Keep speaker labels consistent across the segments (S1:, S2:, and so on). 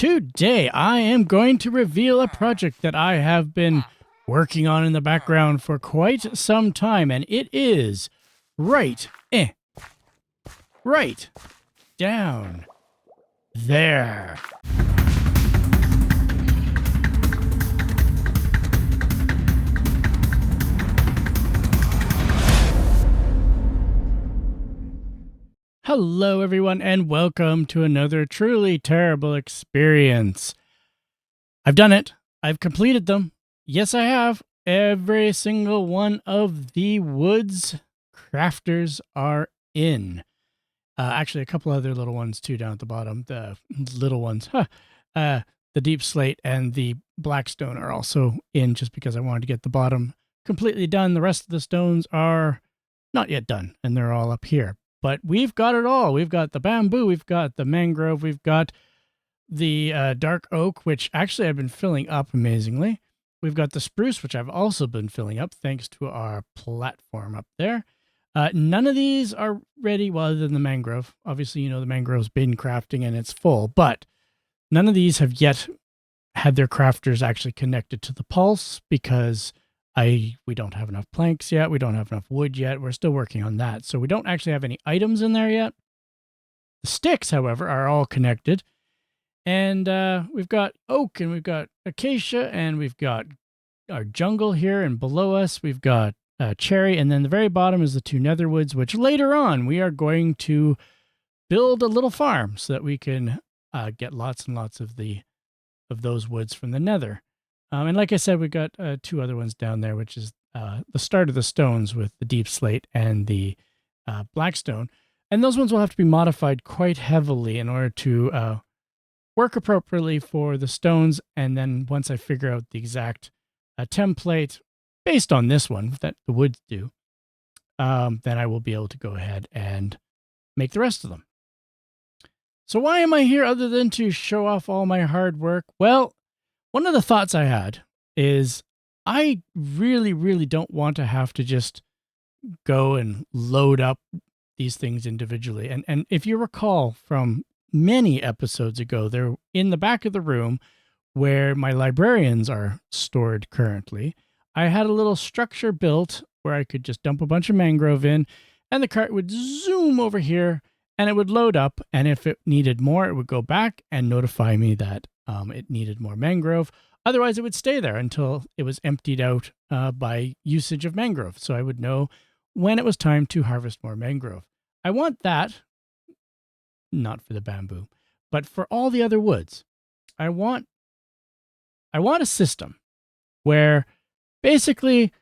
S1: Today, I am going to reveal a project that I have been working on in the background for quite some time, and it is right down there. Hello, everyone, and welcome to another truly terrible experience. I've done it. I've completed them. Yes, I have. Every single one of the woods crafters are in. Actually, a couple other little ones, too, down at the bottom. The little ones. The deep slate and the blackstone are also in just because I wanted to get the bottom completely done. The rest of the stones are not yet done, and they're all up here. But we've got it all. We've got the bamboo, we've got the mangrove, we've got the dark oak, which actually I've been filling up amazingly. We've got the spruce, which I've also been filling up thanks to our platform up there. None of these are ready, well, other than the mangrove. Obviously, you know the mangrove's been crafting and it's full, but none of these have yet had their crafters actually connected to the pulse because we don't have enough planks yet. We don't have enough wood yet. We're still working on that. So we don't actually have any items in there yet. The sticks, however, are all connected. And we've got oak and we've got acacia and we've got our jungle here, and below us we've got cherry, and then the very bottom is the two nether woods, which later on we are going to build a little farm so that we can get lots and lots of those woods from the nether. And like I said, we've got two other ones down there, which is the start of the stones with the deep slate and the blackstone. And those ones will have to be modified quite heavily in order to work appropriately for the stones. And then once I figure out the exact template based on this one that the woods do, then I will be able to go ahead and make the rest of them. So why am I here other than to show off all my hard work? Well, one of the thoughts I had is I really, really don't want to have to just go and load up these things individually. And if you recall from many episodes ago, they're in the back of the room where my librarians are stored currently. I had a little structure built where I could just dump a bunch of mangrove in, and the cart would zoom over here and it would load up. And if it needed more, it would go back and notify me that it needed more mangrove. Otherwise, it would stay there until it was emptied out by usage of mangrove. So I would know when it was time to harvest more mangrove. I want that, not for the bamboo, but for all the other woods. I want a system where basically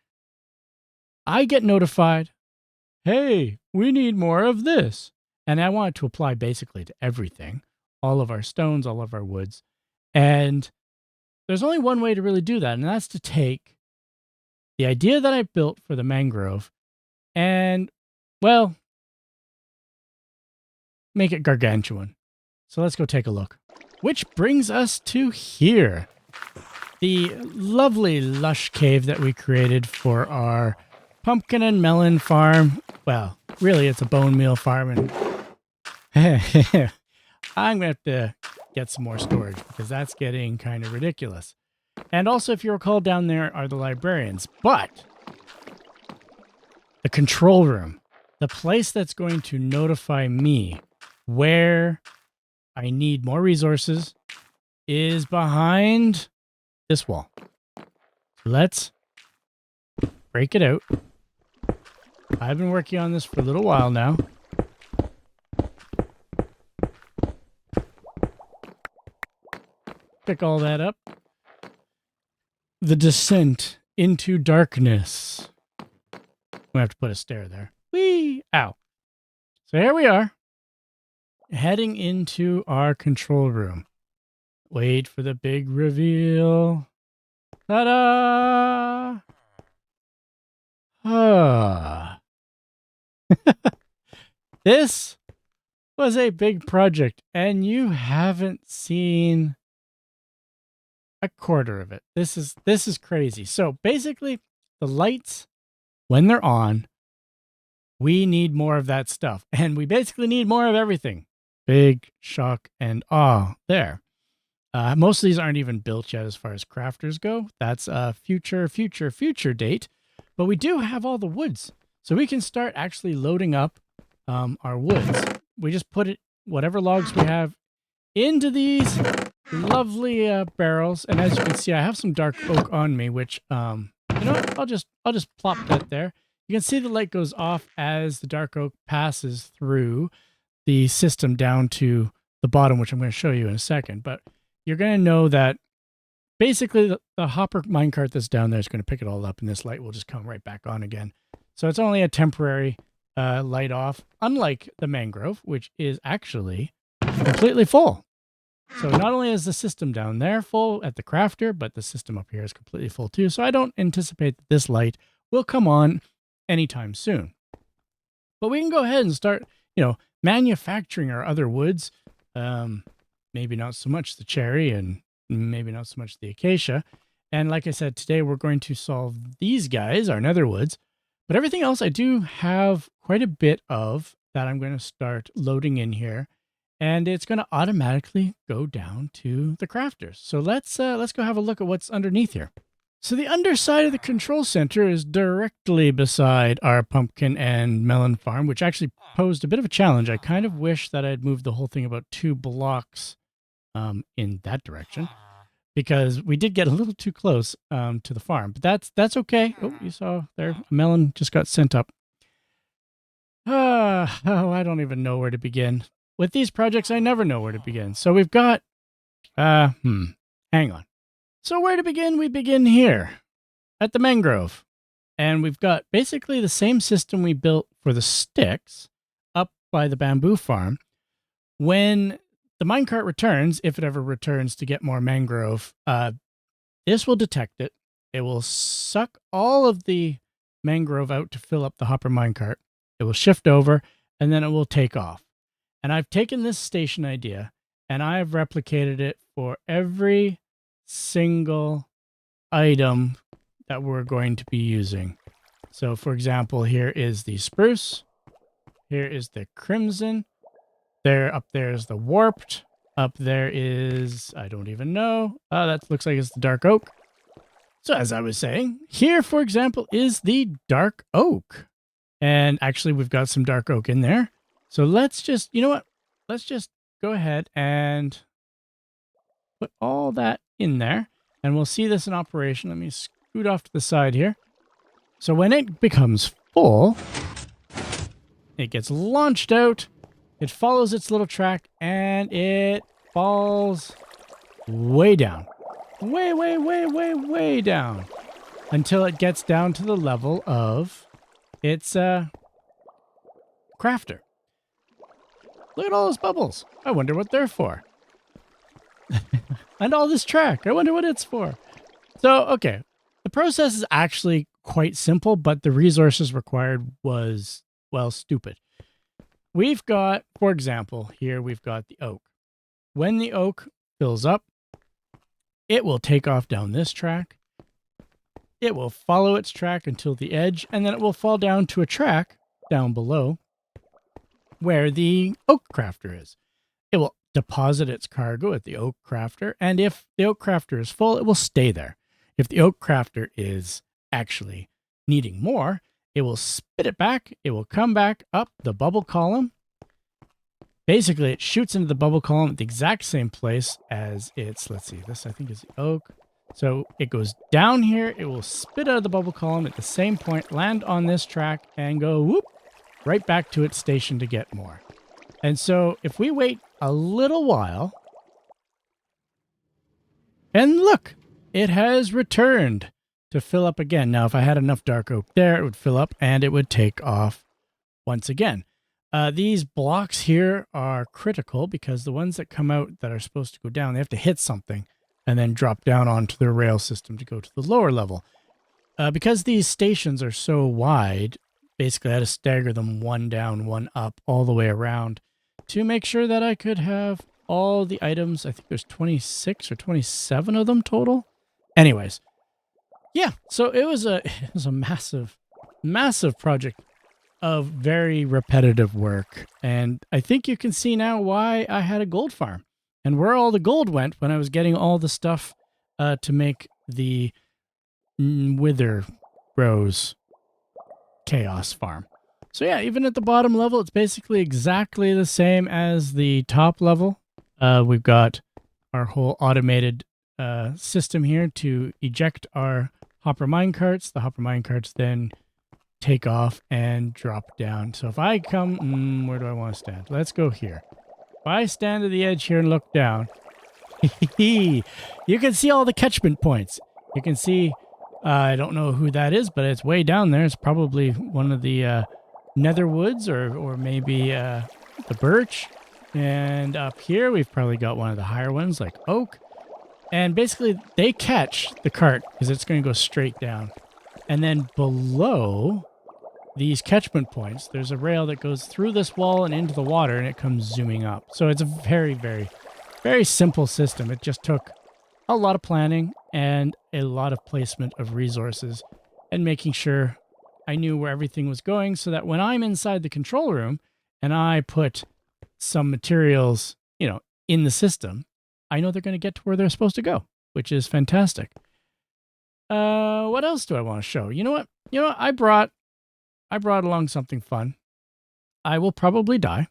S1: I get notified, hey, we need more of this. And I want it to apply basically to everything, all of our stones, all of our woods. And there's only one way to really do that, and that's to take the idea that I built for the mangrove and, well, make it gargantuan. So let's go take a look. Which brings us to here. The lovely lush cave that we created for our pumpkin and melon farm. Well, really, it's a bone meal farm, and I'm going to have to get some more storage because that's getting kind of ridiculous. And also, if you recall, down there are the librarians. But the control room, the place that's going to notify me where I need more resources, is behind this wall. Let's break it out. I've been working on this for a little while now. Pick all that up. The descent into darkness. We have to put a stair there. Whee! Ow. So here we are, heading into our control room. Wait for the big reveal. Ta-da! Ah. This was a big project, and you haven't seen a quarter of it. This is crazy. So basically, the lights, when they're on, we need more of that stuff. And we basically need more of everything. Big shock and awe there. Most of these aren't even built yet as far as crafters go. That's a future date. But we do have all the woods. So we can start actually loading up our woods. We just put it, whatever logs we have, into these lovely barrels. And as you can see, I have some dark oak on me, which, you know what? I'll just plop that there. You can see the light goes off as the dark oak passes through the system down to the bottom, which I'm going to show you in a second. But you're going to know that basically the hopper minecart that's down there is going to pick it all up, and this light will just come right back on again. So it's only a temporary light off, unlike the mangrove, which is actually completely full. So not only is the system down there full at the crafter, but the system up here is completely full too. So I don't anticipate that this light will come on anytime soon. But we can go ahead and start, you know, manufacturing our other woods. Maybe not so much the cherry and maybe not so much the acacia. And like I said, today we're going to solve these guys, our nether woods. But everything else I do have quite a bit of that I'm going to start loading in here. And it's going to automatically go down to the crafters. So let's go have a look at what's underneath here. So the underside of the control center is directly beside our pumpkin and melon farm, which actually posed a bit of a challenge. I kind of wish that I had moved the whole thing about 2 blocks in that direction, because we did get a little too close to the farm. But that's okay. Oh, you saw there, a melon just got sent up. Oh, I don't even know where to begin. With these projects, I never know where to begin. So we've got, hang on. So where to begin? We begin here at the mangrove. And we've got basically the same system we built for the sticks up by the bamboo farm. When the minecart returns, if it ever returns to get more mangrove, this will detect it. It will suck all of the mangrove out to fill up the hopper minecart. It will shift over, and then it will take off. And I've taken this station idea, and I've replicated it for every single item that we're going to be using. So, for example, here is the spruce. Here is the crimson. Up there is the warped. Up there is, I don't even know. That looks like it's the dark oak. So as I was saying, here, for example, is the dark oak. And actually, we've got some dark oak in there. So let's just, you know what? Let's just go ahead and put all that in there. And we'll see this in operation. Let me scoot off to the side here. So when it becomes full, it gets launched out. It follows its little track, and it falls way down. Way down. Until it gets down to the level of its crafter. Look at all those bubbles. I wonder what they're for. And all this track. I wonder what it's for. So, okay. The process is actually quite simple, but the resources required was, well, stupid. We've got, for example, here we've got the oak. When the oak fills up, it will take off down this track. It will follow its track until the edge, and then it will fall down to a track down below where the oak crafter is. It will deposit its cargo at the oak crafter, and if the oak crafter is full, it will stay there. If the oak crafter is actually needing more, it will spit it back. It will come back up the bubble column. Basically, it shoots into the bubble column at the exact same place as its, let's see, this I think is the oak. So it goes down here. It will spit out of the bubble column at the same point, land on this track, and go whoop, right back to its station to get more. And so if we wait a little while, and look, it has returned to fill up again. Now, if I had enough dark oak there, it would fill up and it would take off once again. These blocks here are critical because the ones that come out that are supposed to go down, they have to hit something and then drop down onto the rail system to go to the lower level. Because these stations are so wide, basically I had to stagger them one down, one up, all the way around to make sure that I could have all the items. I think there's 26 or 27 of them total. Anyways, yeah, so it was a massive project of very repetitive work. And I think you can see now why I had a gold farm. and where all the gold went when I was getting all the stuff to make the Wither Rose Chaos Farm. So yeah, even at the bottom level, it's basically exactly the same as the top level. We've got our whole automated system here to eject our hopper minecarts. The hopper minecarts then take off and drop down. So if I come, where do I want to stand? Let's go here. If I stand at the edge here and look down, you can see all the catchment points. You can see, I don't know who that is, but it's way down there. It's probably one of the Nether Woods or maybe the birch. And up here, we've probably got one of the higher ones like oak. And basically, they catch the cart because it's going to go straight down. And then below these catchment points, there's a rail that goes through this wall and into the water, and it comes zooming up. So it's a very, very, very simple system. It just took a lot of planning and a lot of placement of resources and making sure I knew where everything was going so that when I'm inside the control room and I put some materials, in the system, I know they're going to get to where they're supposed to go, which is fantastic. What else do I want to show? You know what? I brought along something fun. I will probably die.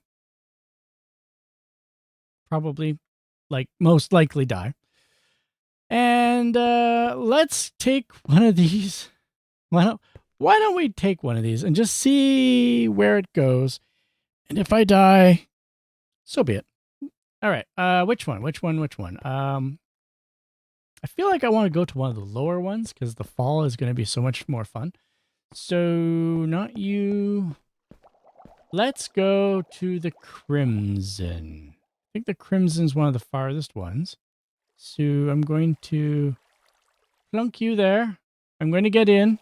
S1: Probably, most likely die. And let's take one of these. Why don't we take one of these and just see where it goes? And if I die, so be it. All right. Which one? I feel like I want to go to one of the lower ones because the fall is going to be so much more fun. So, not you. Let's go to the Crimson. I think the Crimson's one of the farthest ones. So, I'm going to plunk you there. I'm going to get in.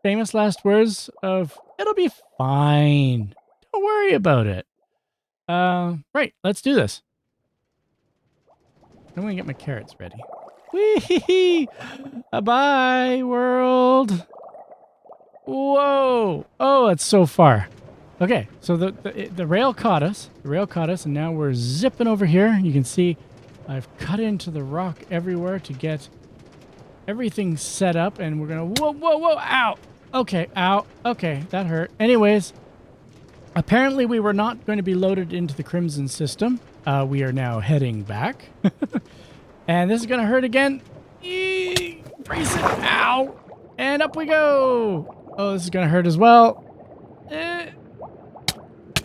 S1: Famous last words of, it'll be fine. Don't worry about it. Right, let's do this. I'm going to get my carrots ready. Whee! Bye, world. Whoa! Oh, it's so far. Okay, so the rail caught us. The rail caught us, and now we're zipping over here. You can see I've cut into the rock everywhere to get everything set up, and we're gonna... Whoa! Ow! Okay, ow. Okay, that hurt. Anyways, apparently we were not going to be loaded into the Crimson system. We are now heading back. And this is going to hurt again. Brace it. Ow! And up we go! Oh, this is going to hurt as well.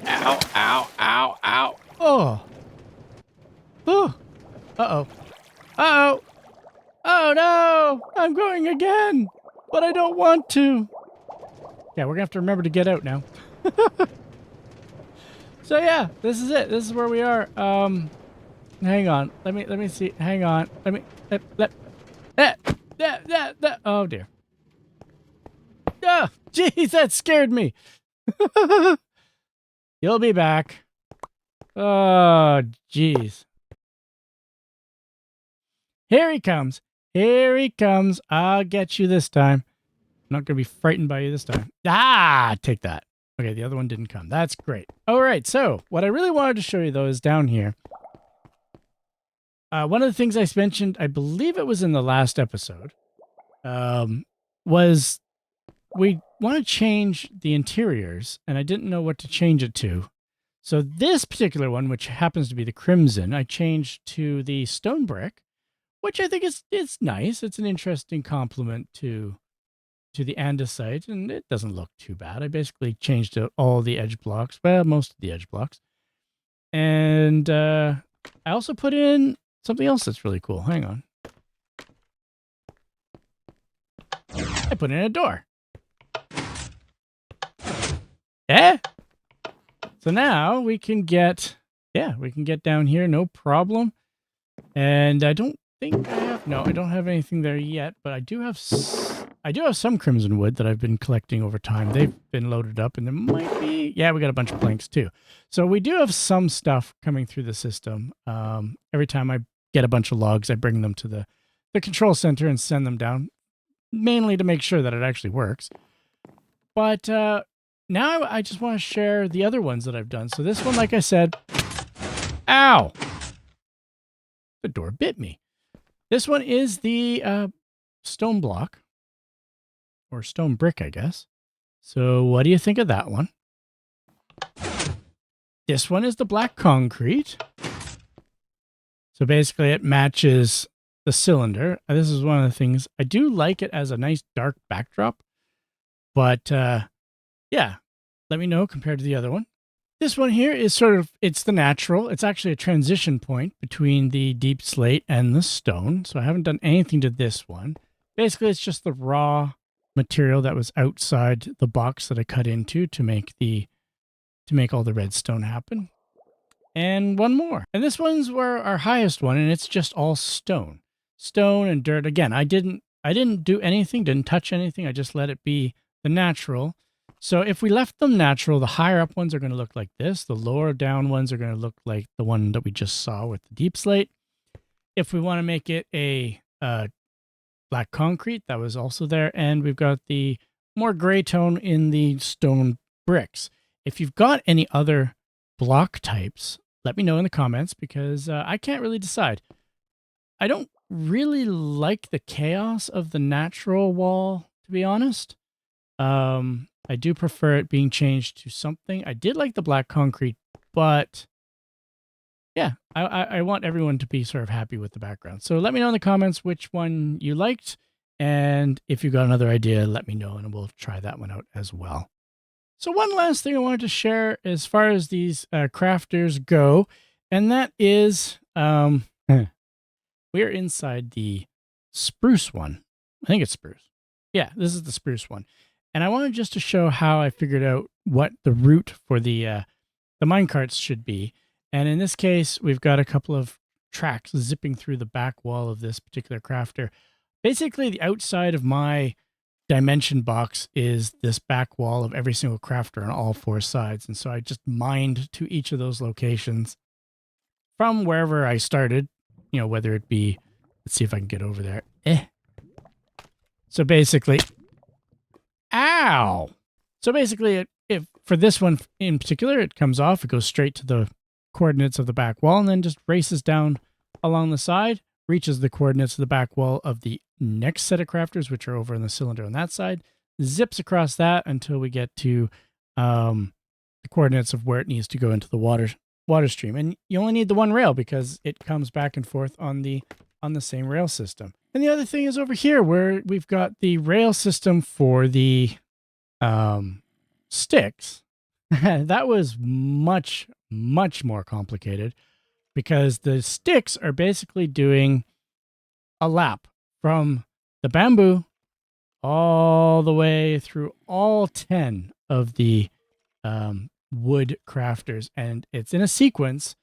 S1: Ow. Oh. Oh. Uh-oh. Uh-oh. Oh, no! I'm going again! But I don't want to. Yeah, we're going to have to remember to get out now. So, yeah, this is it. This is where we are. Hang on. Let me see. Hang on. Oh, dear. Oh, jeez, that scared me. You'll be back. Oh, jeez. Here he comes. I'll get you this time. I'm not going to be frightened by you this time. Ah, take that. Okay, the other one didn't come. That's great. All right, so what I really wanted to show you, though, is down here. One of the things I mentioned, I believe it was in the last episode, was we want to change the interiors, and I didn't know what to change it to. So this particular one, which happens to be the Crimson, I changed to the stone brick, which I think is nice. It's an interesting complement to the andesite, and it doesn't look too bad. I basically changed out all the edge blocks, well, most of the edge blocks. And I also put in something else that's really cool. Hang on. I put in a door. Yeah. So now we can get down here, no problem. And I don't think I have, no, I don't have anything there yet, but I do have some crimson wood that I've been collecting over time. They've been loaded up, and there might be, yeah, we got a bunch of planks too. So we do have some stuff coming through the system. Every time I get a bunch of logs, I bring them to the control center and send them down, mainly to make sure that it actually works. But now I just want to share the other ones that I've done. So this one, like I said, Ow! The door bit me. This one is the stone block. Or stone brick, I guess. So what do you think of that one? This one is the black concrete. So basically it matches the cylinder. This is one of the things. I do like it as a nice dark backdrop. But yeah, let me know compared to the other one. This one here is sort of, it's the natural. It's actually a transition point between the deep slate and the stone. So I haven't done anything to this one. Basically, it's just the raw material that was outside the box that I cut into to make all the redstone happen. And one more. And this one's our highest one, and it's just all stone. Stone and dirt. Again, I didn't do anything, didn't touch anything. I just let it be the natural. So if we left them natural, the higher up ones are going to look like this. The lower down ones are going to look like the one that we just saw with the deep slate. If we want to make it a black concrete, that was also there. And we've got the more gray tone in the stone bricks. If you've got any other block types, let me know in the comments because I can't really decide. I don't really like the chaos of the natural wall, to be honest. I do prefer it being changed to something. I did like the black concrete, but yeah, I want everyone to be sort of happy with the background. So let me know in the comments which one you liked. And if you got another idea, let me know and we'll try that one out as well. So one last thing I wanted to share as far as these crafters go, and that is we're inside the spruce one. I think it's spruce. Yeah, this is the spruce one. And I wanted just to show how I figured out what the route for the minecarts should be. And in this case, we've got a couple of tracks zipping through the back wall of this particular crafter. Basically, the outside of my dimension box is this back wall of every single crafter on all four sides. And so I just mined to each of those locations from wherever I started, you know, whether it be, let's see if I can get over there. So basically, ow! So basically, if for this one in particular, it comes off, it goes straight to the coordinates of the back wall and then just races down along the side, reaches the coordinates of the back wall of the next set of crafters, which are over in the cylinder on that side, zips across that until we get to the coordinates of where it needs to go into the water stream. And you only need the one rail because it comes back and forth on the same rail system. And the other thing is over here where we've got the rail system for the sticks. That was much, much more complicated because the sticks are basically doing a lap from the bamboo all the way through all 10 of the wood crafters. And it's in a sequence.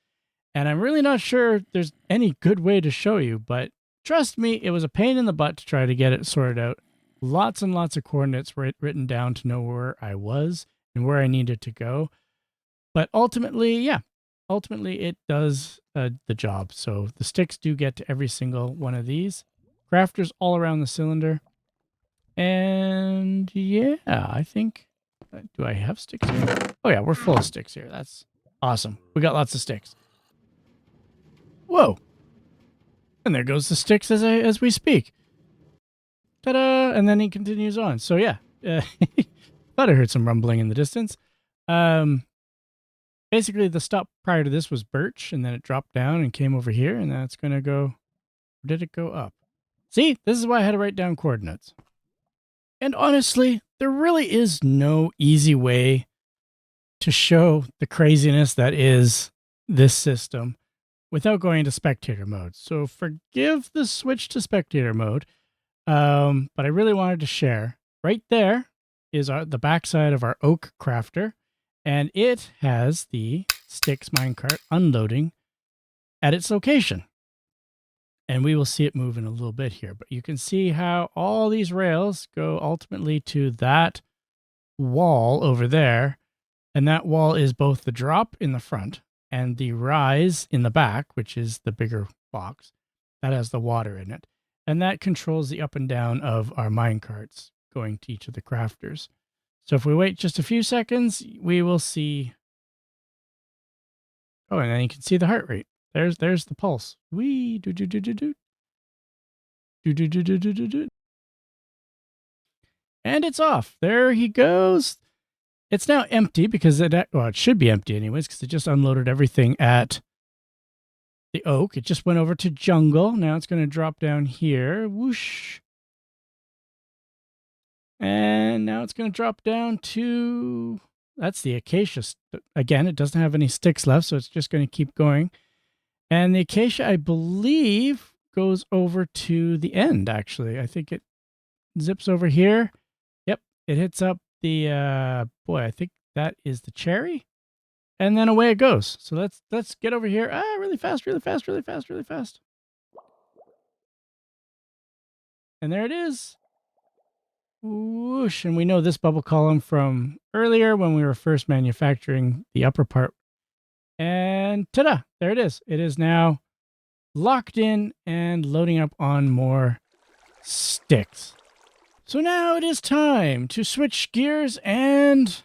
S1: And I'm really not sure there's any good way to show you, but trust me, it was a pain in the butt to try to get it sorted out. Lots and lots of coordinates were written down to know where I was and where I needed to go. But ultimately, yeah, it does the job. So the sticks do get to every single one of these. Crafters all around the cylinder. And yeah, I think, do I have sticks here? Oh yeah, we're full of sticks here. That's awesome. We got lots of sticks. Whoa. And there goes the sticks as we speak. Ta-da! And then he continues on. So yeah, thought I heard some rumbling in the distance. Basically, the stop prior to this was birch, and then it dropped down and came over here, and then it's going to go... Or did it go up? See? This is why I had to write down coordinates. And honestly, there really is no easy way to show the craziness that is this system without going into spectator mode. So forgive the switch to spectator mode, but I really wanted to share. Right there is the backside of our oak crafter, and it has the sticks minecart unloading at its location. And we will see it move in a little bit here, but you can see how all these rails go ultimately to that wall over there. And that wall is both the drop in the front and the rise in the back, which is the bigger box that has the water in it. And that controls the up and down of our minecarts going to each of the crafters. So if we wait just a few seconds, we will see Oh, and then you can see the heart rate. There's the pulse. Wee do do do do do do do do do do do do. And it's off. There he goes. It's now empty because it should be empty anyways because it just unloaded everything at the oak. It just went over to jungle. Now it's going to drop down here. Whoosh. And now it's going to drop down to, that's the acacia. Again, it doesn't have any sticks left, so it's just going to keep going. And the acacia, I believe, goes over to the end, actually. I think it zips over here. Yep, it hits up the, I think that is the cherry. And then away it goes. So let's get over here. Really fast, really fast, really fast, really fast. And there it is. Whoosh, and we know this bubble column from earlier when we were first manufacturing the upper part. And ta-da, there it is. It is now locked in and loading up on more sticks. So now it is time to switch gears and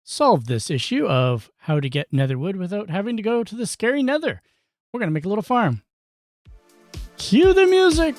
S1: solve this issue of how to get nether wood without having to go to the scary nether. We're going to make a little farm. Cue the music!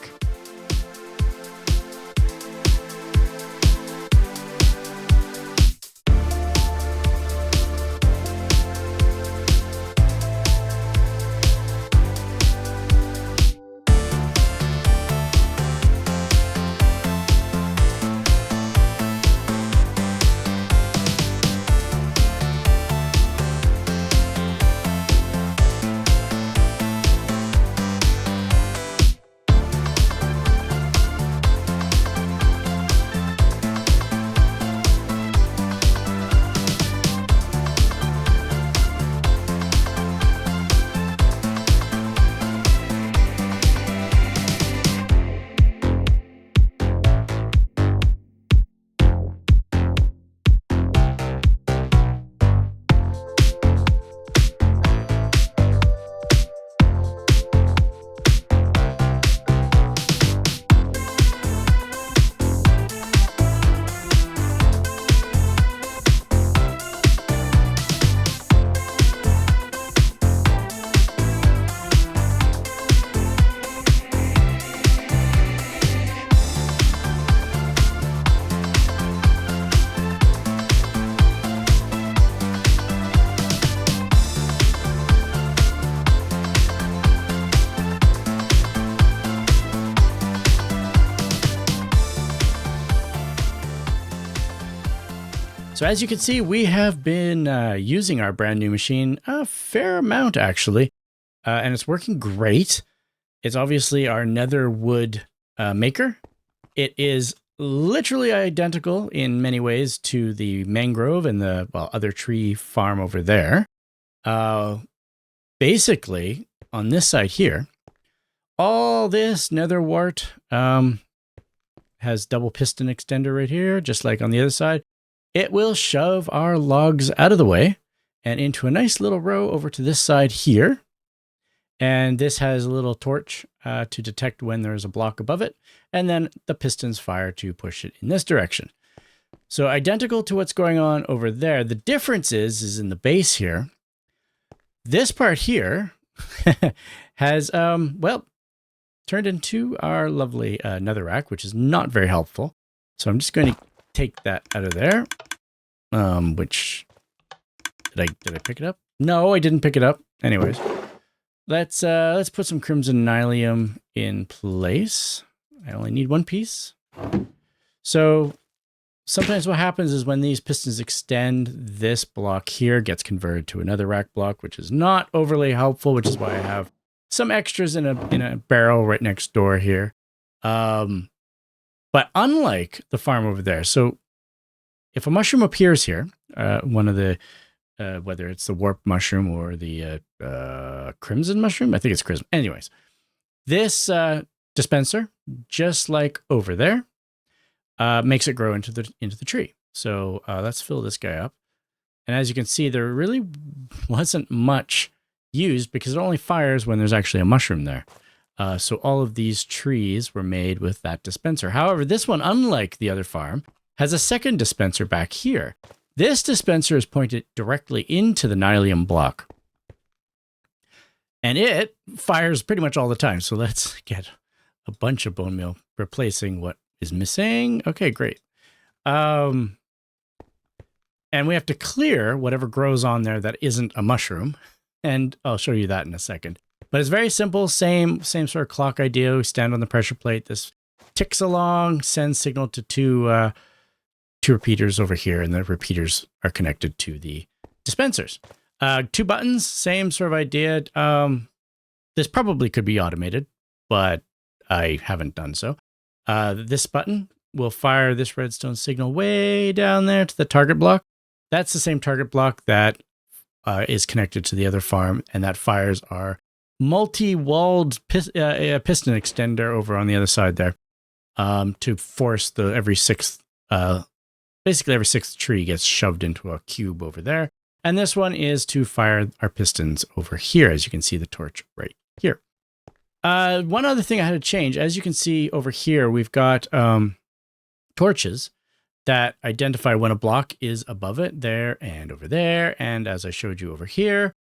S1: So as you can see, we have been using our brand new machine a fair amount, actually, and it's working great. It's obviously our Nether Wood maker. It is literally identical in many ways to the mangrove and the other tree farm over there. Basically, on this side here, all this nether wart has double piston extender right here, just like on the other side. It will shove our logs out of the way and into a nice little row over to this side here. And this has a little torch to detect when there's a block above it. And then the pistons fire to push it in this direction. So identical to what's going on over there. The difference is in the base here. This part here has, turned into our lovely netherrack, which is not very helpful. So I'm just going to take that out of there. Which did I pick it up? No, I didn't pick it up. Anyways, let's put some crimson nylium in place. I only need one piece. So sometimes what happens is when these pistons extend, this block here gets converted to another rack block, which is not overly helpful, which is why I have some extras in a barrel right next door here. But unlike the farm over there, so if a mushroom appears here, one of the, whether it's the warp mushroom or the crimson mushroom, I think it's crimson. Anyways, this dispenser, just like over there, makes it grow into the tree. So let's fill this guy up. And as you can see, there really wasn't much used because it only fires when there's actually a mushroom there. So all of these trees were made with that dispenser. However, this one, unlike the other farm, has a second dispenser back here. This dispenser is pointed directly into the nylium block. And it fires pretty much all the time. So let's get a bunch of bone meal, replacing what is missing. Okay, great. And we have to clear whatever grows on there that isn't a mushroom. And I'll show you that in a second. But it's very simple, same sort of clock idea. We stand on the pressure plate. This ticks along, sends signal to two repeaters over here, and the repeaters are connected to the dispensers. 2 buttons, same sort of idea. This probably could be automated, but I haven't done so. This button will fire this redstone signal way down there to the target block. That's the same target block that is connected to the other farm, and that fires our multi-walled piston extender over on the other side there, to force the basically every sixth tree gets shoved into a cube over there. And this one is to fire our pistons over here, as you can see the torch right here. One other thing I had to change, as you can see over here, we've got torches that identify when a block is above it, there and over there. And as I showed you over here,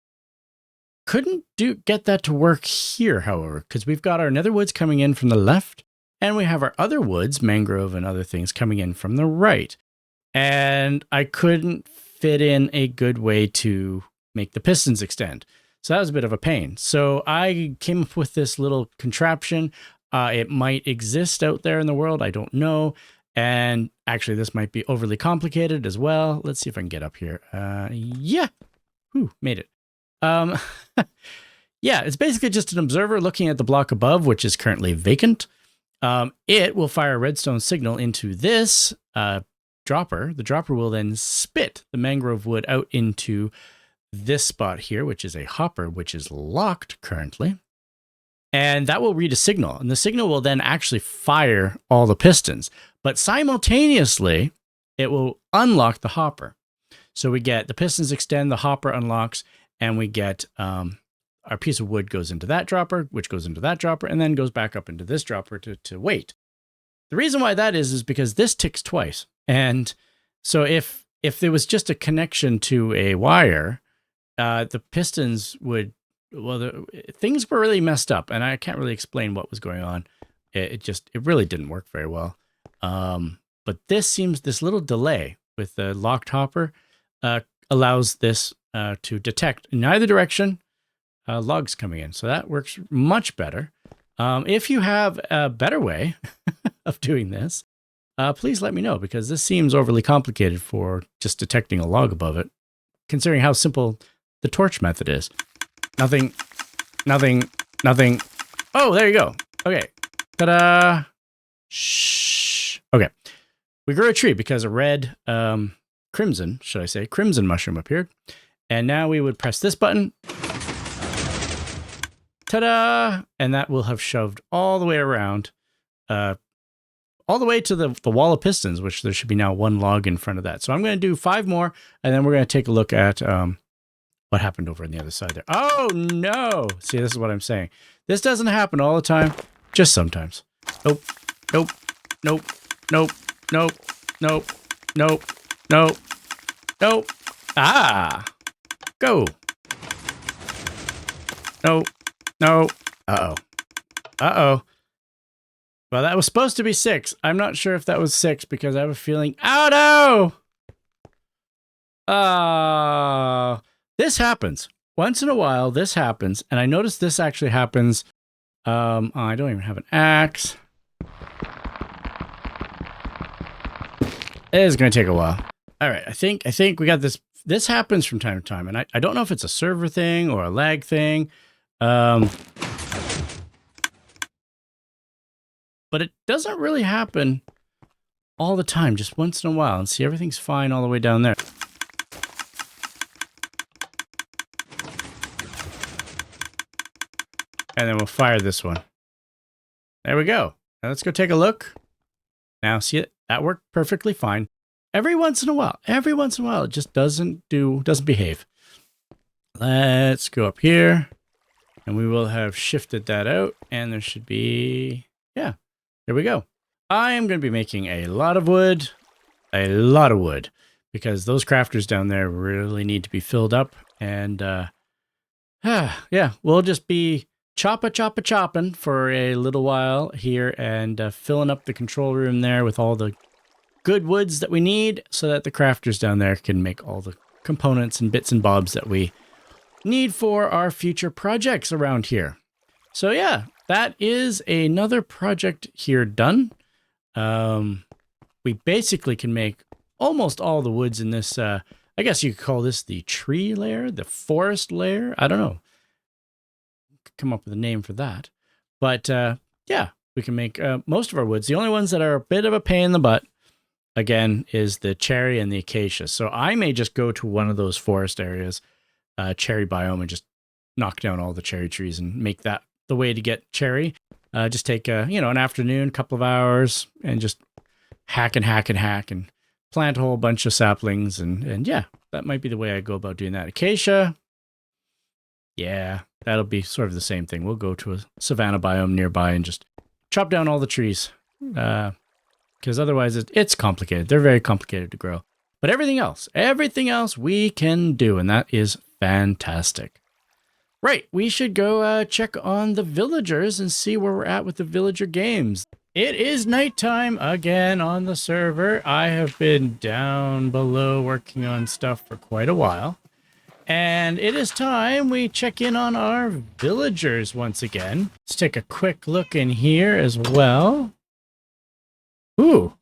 S1: couldn't get that to work here, however, because we've got our nether woods coming in from the left, and we have our other woods, mangrove and other things, coming in from the right. And I couldn't fit in a good way to make the pistons extend. So that was a bit of a pain. So I came up with this little contraption. It might exist out there in the world. I don't know. And actually, this might be overly complicated as well. Let's see if I can get up here. Yeah. Whew, made it. Yeah, it's basically just an observer looking at the block above, which is currently vacant. It will fire a redstone signal into this dropper. The dropper will then spit the mangrove wood out into this spot here, which is a hopper, which is locked currently. And that will read a signal. And the signal will then actually fire all the pistons. But simultaneously, it will unlock the hopper. So we get the pistons extend, the hopper unlocks, and we get our piece of wood goes into that dropper, which goes into that dropper, and then goes back up into this dropper to wait. The reason why that is because this ticks twice. And so if there was just a connection to a wire, the pistons would, things were really messed up, and I can't really explain what was going on. It really didn't work very well. But this little delay with the locked hopper allows this to detect in either direction logs coming in. So that works much better. If you have a better way of doing this, please let me know, because this seems overly complicated for just detecting a log above it, considering how simple the torch method is. Nothing. Oh, there you go. Okay. Ta-da. Shh. Okay. We grew a tree because a red, crimson mushroom appeared. And now we would press this button. Ta-da! And that will have shoved all the way around, all the way to the wall of pistons, which there should be now one log in front of that. So I'm going to do 5 more, and then we're going to take a look at what happened over on the other side there. Oh, no! See, this is what I'm saying. This doesn't happen all the time, just sometimes. Nope. Nope. Nope. Nope. Nope. Nope. Nope. Nope. Nope. Ah! Go! Nope. No. Uh-oh. Uh-oh. Well, that was supposed to be 6. I'm not sure if that was 6 because I have a feeling... Oh, no! This happens. Once in a while, this happens. And I noticed this actually happens... I don't even have an axe. It is going to take a while. All right. I think we got this. This happens from time to time. And I don't know if it's a server thing or a lag thing. But it doesn't really happen all the time, just once in a while. And see, everything's fine all the way down there. And then we'll fire this one. There we go. Now let's go take a look. Now see it? That worked perfectly fine. Every once in a while, it just doesn't behave. Let's go up here. And we will have shifted that out. And there should be... Yeah, there we go. I am going to be making a lot of wood. Because those crafters down there really need to be filled up. And Yeah, we'll just be chopping for a little while here and filling up the control room there with all the good woods that we need so that the crafters down there can make all the components and bits and bobs that we need for our future projects around here. So yeah, that is another project here done. We basically can make almost all the woods in this, I guess you could call this the tree layer, the forest layer. I don't know. Come up with a name for that. But yeah, we can make most of our woods. The only ones that are a bit of a pain in the butt, again, is the cherry and the acacia. So I may just go to one of those forest areas, cherry biome, and just knock down all the cherry trees and make that the way to get cherry. Just take an afternoon, couple of hours, and just hack and plant a whole bunch of saplings, and yeah, that might be the way I go about doing that. Acacia, yeah, that'll be sort of the same thing. We'll go to a savanna biome nearby and just chop down all the trees, because otherwise it's complicated. They're very complicated to grow. But everything else we can do, and that is fantastic. Right, we should go check on the villagers and see where we're at with the villager games. It is nighttime again on the server. I have been down below working on stuff for quite a while. And it is time we check in on our villagers once again. Let's take a quick look in here as well. Ooh,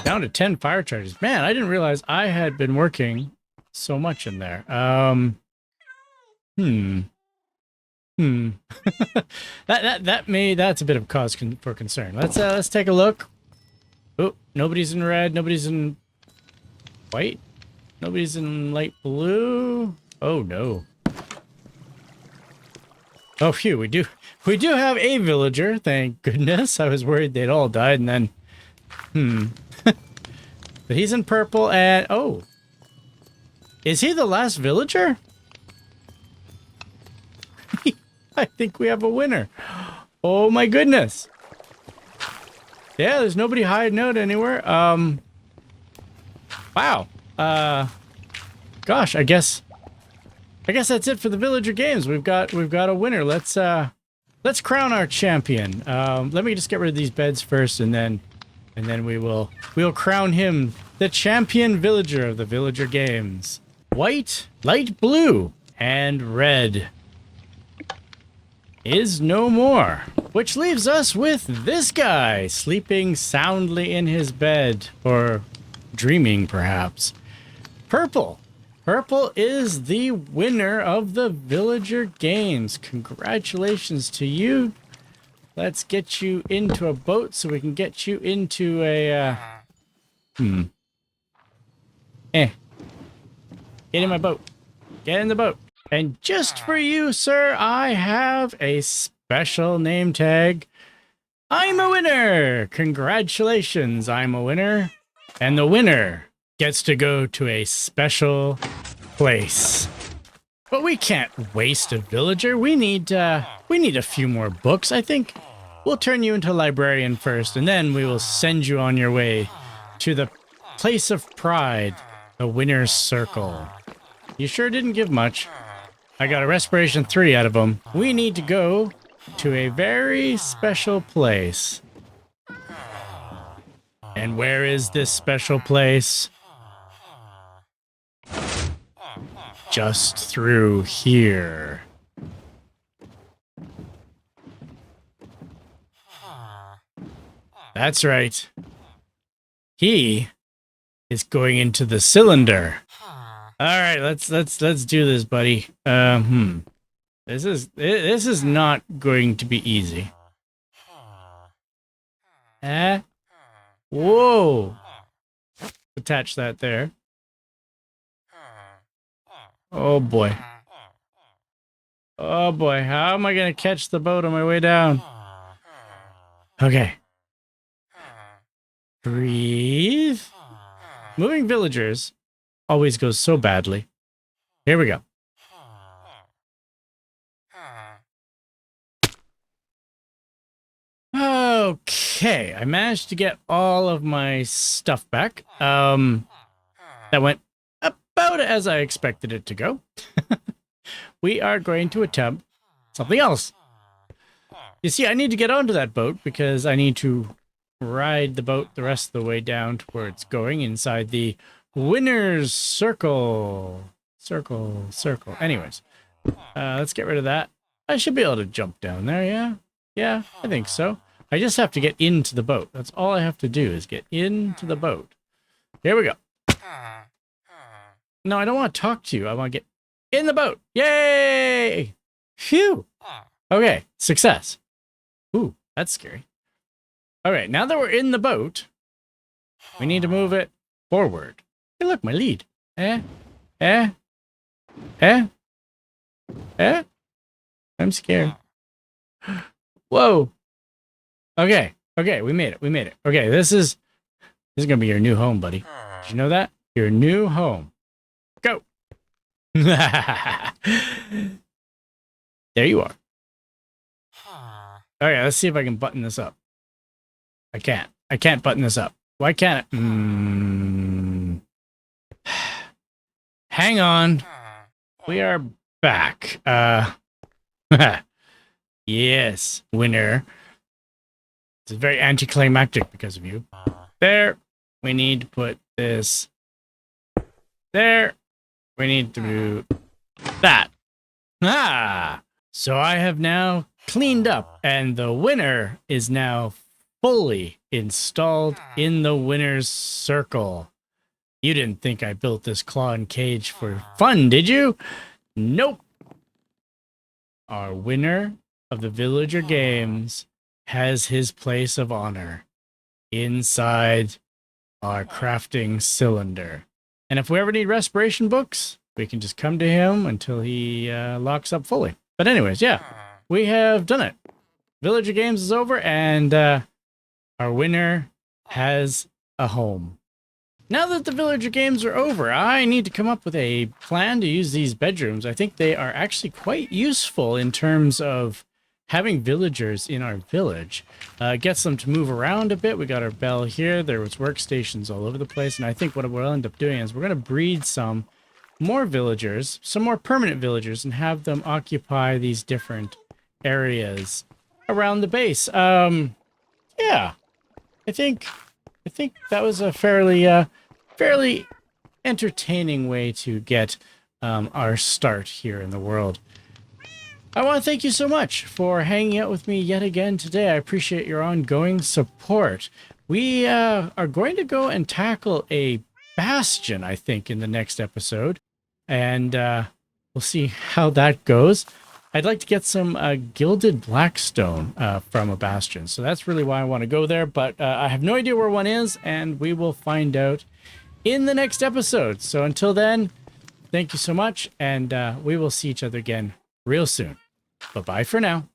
S1: down to 10 fire charges. Man, I didn't realize I had been working so much in there. That's a bit of cause for concern. Let's take a look. Oh, nobody's in red, nobody's in white, nobody's in light blue. Oh no. Oh phew, we do have a villager, thank goodness. I was worried they'd all died and then but he's in purple and oh. Is he the last villager? I think we have a winner. Oh my goodness. Yeah, there's nobody hiding out anywhere. Wow. Gosh, I guess that's it for the villager games. We've got a winner. Let's crown our champion. Let me just get rid of these beds first, and then we'll crown him the champion villager of the villager games. White, light blue, and red is no more, which leaves us with this guy sleeping soundly in his bed, or dreaming perhaps. Purple is the winner of the villager games. Congratulations to you. Let's get you into a boat so we can get you into a get in my boat. Get in the boat. And just for you, sir, I have a special name tag. I'm a winner! Congratulations, I'm a winner. And the winner gets to go to a special place. But we can't waste a villager. We need a few more books. I think we'll turn you into a librarian first, and then we will send you on your way to the place of pride, the winner's circle. You sure didn't give much. I got a respiration 3 out of them. We need to go to a very special place. And where is this special place? Just through here. That's right. He is going into the cylinder. All right, let's do this, buddy. This is not going to be easy. Whoa. Attach that there. Oh boy. Oh boy, how am I gonna catch the boat on my way down? Okay. Breathe. Moving villagers always goes so badly. Here we go. Okay, I managed to get all of my stuff back. That went about as I expected it to go. we are going to attempt something else. You see, I need to get onto that boat because I need to ride the boat the rest of the way down to where it's going inside the winner's circle. Circle. Anyways, let's get rid of that. I should be able to jump down there, yeah? Yeah, I think so. I just have to get into the boat. That's all I have to do is get into the boat. Here we go. No, I don't want to talk to you. I want to get in the boat. Yay! Phew. Okay, success. Ooh, that's scary. All right, now that we're in the boat, we need to move it forward. Hey, look, my lead. I'm scared. Whoa. Okay, we made it. Okay, this is gonna be your new home, buddy. Did you know that? Your new home. Go. There you are. Okay, let's see if I can button this up. I can't button this up. Why can't it? Hang on. We are back. Yes, winner. It's very anticlimactic because of you. There. We need to put this there. We need to do that. Ah! So I have now cleaned up, and the winner is now fully installed in the winner's circle. You didn't think I built this claw and cage for fun, did you? Nope. Our winner of the Villager Games has his place of honor inside our crafting cylinder. And if we ever need respiration books, we can just come to him until he locks up fully. But anyways, yeah, we have done it. Villager Games is over, and our winner has a home. Now that the Villager Games are over, I need to come up with a plan to use these bedrooms. I think they are actually quite useful in terms of having villagers in our village. Gets them to move around a bit. We got our bell here. There was workstations all over the place. And I think what we'll end up doing is we're going to breed some more villagers, some more permanent villagers, and have them occupy these different areas around the base. Yeah, I think that was a fairly entertaining way to get our start here in the world. I want to thank you so much for hanging out with me yet again today. I appreciate your ongoing support. We are going to go and tackle a bastion, I think, in the next episode, and we'll see how that goes. I'd like to get some gilded blackstone from a bastion, so that's really why I want to go there, but I have no idea where one is, and we will find out in the next episode. So until then, thank you so much, and we will see each other again real soon. Bye-bye for now.